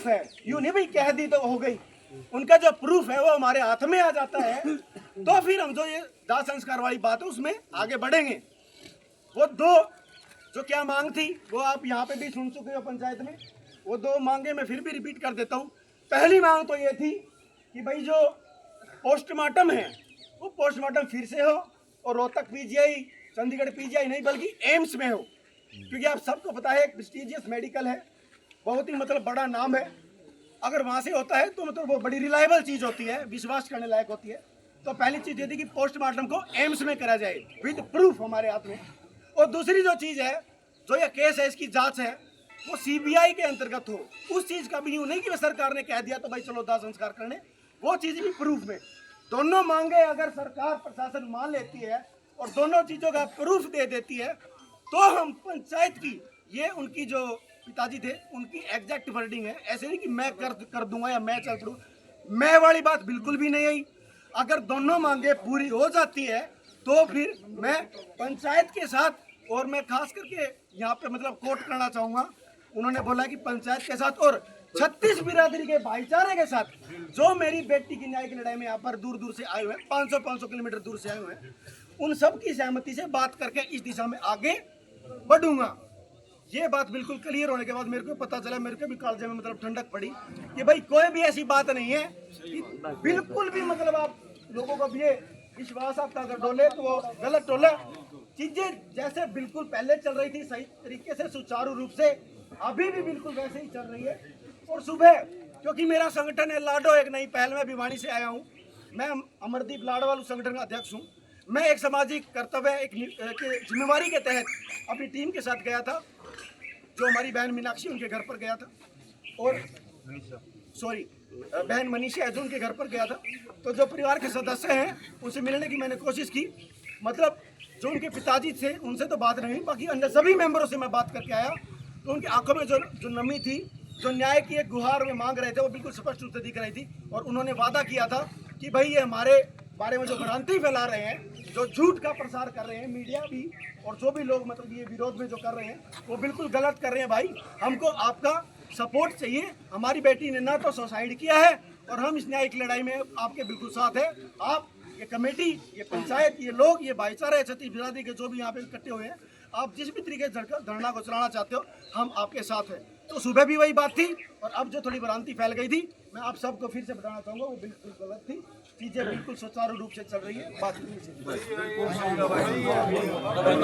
Proof है, यूं नहीं भाई कह दी तो हो गई, उनका जो प्रूफ है वो हमारे हाथ में आ जाता है, तो फिर हम जो ये दाह संस्कार वाली बात है उसमें आगे बढ़ेंगे। वो दो जो क्या मांग थी वो आप यहाँ पे भी सुन चुके हो पंचायत में, वो दो मांगे मैं फिर भी रिपीट कर देता हूँ। पहली मांग तो ये थी कि भाई जो पोस्टमार्टम है वो पोस्टमार्टम फिर से हो और रोहतक पीजीआई, चंडीगढ़ पीजीआई नहीं बल्कि एम्स में हो, क्योंकि आप सबको पता है एक प्रेस्टीजियस मेडिकल है, बहुत ही मतलब बड़ा नाम है। अगर वहाँ से होता है तो मतलब वो बड़ी रिलायबल चीज़ होती है, विश्वास करने लायक होती है। तो पहली चीज़ ये थी कि पोस्टमार्टम को एम्स में करा जाए विद प्रूफ हमारे हाथ में। और दूसरी जो चीज़ है, जो ये केस है इसकी जांच है वो सीबीआई के अंतर्गत हो। उस चीज़ का भी यूँ नहीं कि सरकार ने कह दिया तो भाई चलो दाह संस्कार करने, वो चीज़ भी प्रूफ में। दोनों मांगे अगर सरकार प्रशासन मान लेती है और दोनों चीज़ों का प्रूफ दे देती है तो हम पंचायत की, ये उनकी जो पिताजी थे उनकी एग्जैक्ट वर्डिंग है, ऐसे नहीं कि मैं कर दूंगा या मैं चल पड़ूँ, मैं वाली बात बिल्कुल भी नहीं आई। अगर दोनों मांगे पूरी हो जाती है तो फिर मैं पंचायत के साथ, और मैं खास करके यहाँ पे मतलब कोट करना चाहूँगा, उन्होंने बोला कि पंचायत के साथ और 36 बिरादरी के भाईचारे के साथ जो मेरी बेटी की न्याय की लड़ाई में यहाँ पर दूर दूर से आए हुए हैं, 500 किलोमीटर दूर से आए हुए हैं, उन सब की सहमति से बात करके इस दिशा में आगे बढ़ूंगा। ये बात बिल्कुल क्लियर होने के बाद मेरे को पता चला, मेरे को भी कालजे में मतलब ठंडक पड़ी कि भाई कोई भी ऐसी बात नहीं है कि बिल्कुल भी मतलब आप लोगों को भी ये विश्वास आपका अगर डोले तो वो गलत डोले। चीजें जैसे बिल्कुल पहले चल रही थी सही तरीके से सुचारू रूप से, अभी भी बिल्कुल वैसे ही चल रही है। और सुबह क्योंकि मेरा संगठन है लाडो एक नई पहल में भिवानी से आया हूँ, मैं अमरदीप लाडोवाल संगठन का अध्यक्ष हूँ। मैं एक सामाजिक कर्तव्य एक जिम्मेवारी के तहत अपनी टीम के साथ गया था, जो हमारी बहन मीनाक्षी उनके घर पर गया था, और बहन मनीषा है जो उनके घर पर गया था। तो जो परिवार के सदस्य हैं उनसे मिलने की मैंने कोशिश की, मतलब जो उनके पिताजी थे उनसे तो बात नहीं, बाकी अन्य सभी मेंबरों से मैं बात करके आया। तो उनकी आंखों में जो नमी थी, जो न्याय की एक गुहार में मांग रहे थे, वो बिल्कुल स्पष्ट रूप से दिख रही थी। और उन्होंने वादा किया था कि भाई ये हमारे बारे में जो भ्रांति फैला रहे हैं, जो झूठ का प्रसार कर रहे हैं मीडिया भी और जो भी लोग मतलब ये विरोध में जो कर रहे हैं वो बिल्कुल गलत कर रहे हैं। भाई हमको आपका सपोर्ट चाहिए, हमारी बेटी ने ना तो सुसाइड किया है और हम इस न्यायिक लड़ाई में आपके बिल्कुल साथ है। आप ये कमेटी, ये पंचायत, ये लोग, ये भाईचारा, छत्तीस बिरादरी के जो भी यहाँ पे इकट्ठे हुए हैं, आप जिस भी तरीके से धरना को चलाना चाहते हो हम आपके साथ हैं। तो सुबह भी वही बात थी और अब जो थोड़ी भ्रांति फैल गई थी, मैं आप सबको फिर से बताना चाहूँगा वो बिल्कुल गलत थी। चीज़ें बिल्कुल सुचारू रूप से चल रही है, बात नहीं।